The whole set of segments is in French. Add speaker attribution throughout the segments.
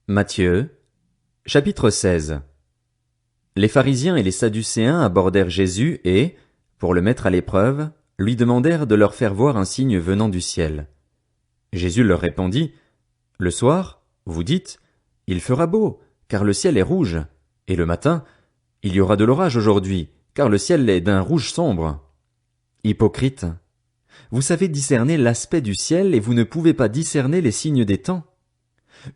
Speaker 1: Matthieu, chapitre 16. Les pharisiens et les sadducéens abordèrent Jésus et, pour le mettre à l'épreuve, lui demandèrent de leur faire voir un signe venant du ciel. Jésus leur répondit, « Le soir, vous dites, il fera beau, car le ciel est rouge, et le matin, il y aura de l'orage aujourd'hui, car le ciel est d'un rouge sombre. Hypocrite, vous savez discerner l'aspect du ciel et vous ne pouvez pas discerner les signes des temps.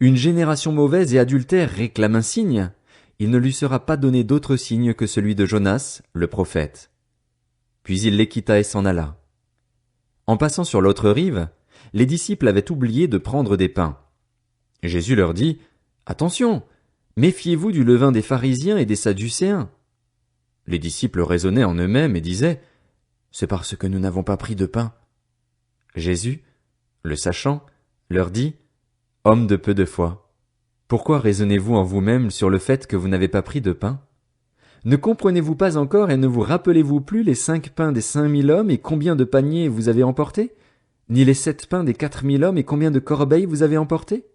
Speaker 1: Une génération mauvaise et adultère réclame un signe. Il ne lui sera pas donné d'autre signe que celui de Jonas, le prophète. » Puis il les quitta et s'en alla. En passant sur l'autre rive, les disciples avaient oublié de prendre des pains. Jésus leur dit, « Attention, méfiez-vous du levain des pharisiens et des sadducéens. » Les disciples raisonnaient en eux-mêmes et disaient, « C'est parce que nous n'avons pas pris de pain. » Jésus, le sachant, leur dit, « Hommes de peu de foi, pourquoi raisonnez-vous en vous-même sur le fait que vous n'avez pas pris de pain? Ne comprenez-vous pas encore et ne vous rappelez-vous plus les 5 pains des 5000 hommes et combien de paniers vous avez emportés? Ni les 7 pains des 4000 hommes et combien de corbeilles vous avez emportés?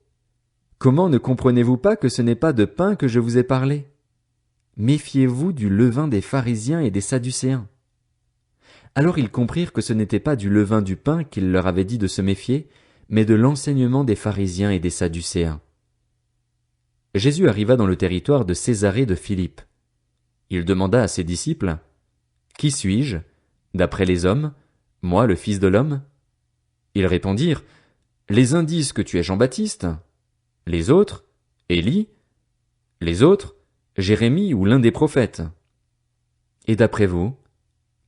Speaker 1: Comment ne comprenez-vous pas que ce n'est pas de pain que je vous ai parlé? Méfiez-vous du levain des pharisiens et des sadducéens. » Alors ils comprirent que ce n'était pas du levain du pain qu'il leur avait dit de se méfier, mais de l'enseignement des pharisiens et des sadducéens. Jésus arriva dans le territoire de Césarée de Philippe. Il demanda à ses disciples, « Qui suis-je, d'après les hommes, moi le Fils de l'homme ?» Ils répondirent, « Les uns disent que tu es Jean-Baptiste, les autres, Élie, les autres, Jérémie ou l'un des prophètes. » « Et d'après vous,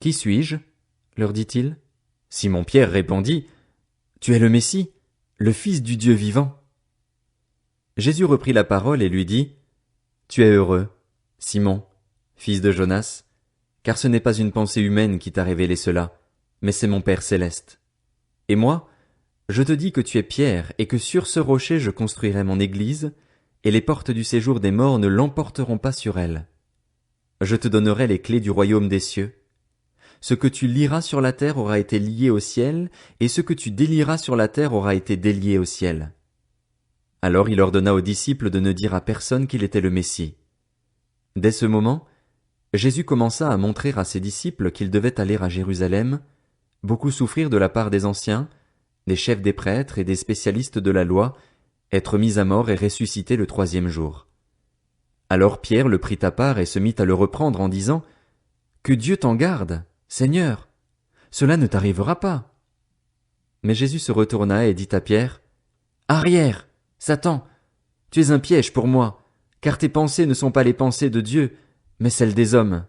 Speaker 1: qui suis-je ?» leur dit-il. Simon-Pierre répondit, « Tu es le Messie, le Fils du Dieu vivant. » Jésus reprit la parole et lui dit, « Tu es heureux, Simon, fils de Jonas, car ce n'est pas une pensée humaine qui t'a révélé cela, mais c'est mon Père céleste. Et moi, je te dis que tu es Pierre et que sur ce rocher je construirai mon église, et les portes du séjour des morts ne l'emporteront pas sur elle. Je te donnerai les clés du royaume des cieux. Ce que tu lieras sur la terre aura été lié au ciel, et ce que tu délieras sur la terre aura été délié au ciel. » Alors il ordonna aux disciples de ne dire à personne qu'il était le Messie. Dès ce moment, Jésus commença à montrer à ses disciples qu'ils devaient aller à Jérusalem, beaucoup souffrir de la part des anciens, des chefs des prêtres et des spécialistes de la loi, être mis à mort et ressusciter le 3e jour. Alors Pierre le prit à part et se mit à le reprendre en disant, « Que Dieu t'en garde, Seigneur, cela ne t'arrivera pas. » Mais Jésus se retourna et dit à Pierre, « Arrière, Satan, tu es un piège pour moi, car tes pensées ne sont pas les pensées de Dieu, mais celles des hommes. »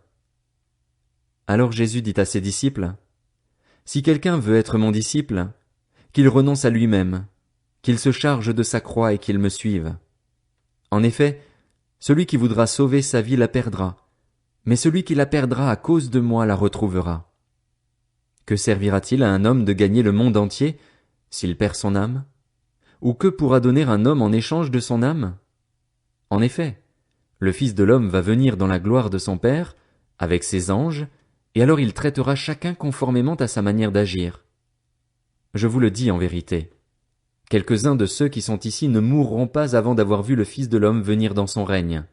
Speaker 1: Alors Jésus dit à ses disciples, « Si quelqu'un veut être mon disciple, qu'il renonce à lui-même, qu'il se charge de sa croix et qu'il me suive. En effet, celui qui voudra sauver sa vie la perdra, mais celui qui la perdra à cause de moi la retrouvera. Que servira-t-il à un homme de gagner le monde entier s'il perd son âme? Ou que pourra donner un homme en échange de son âme? En effet, le Fils de l'homme va venir dans la gloire de son Père, avec ses anges, et alors il traitera chacun conformément à sa manière d'agir. Je vous le dis en vérité, quelques-uns de ceux qui sont ici ne mourront pas avant d'avoir vu le Fils de l'homme venir dans son règne.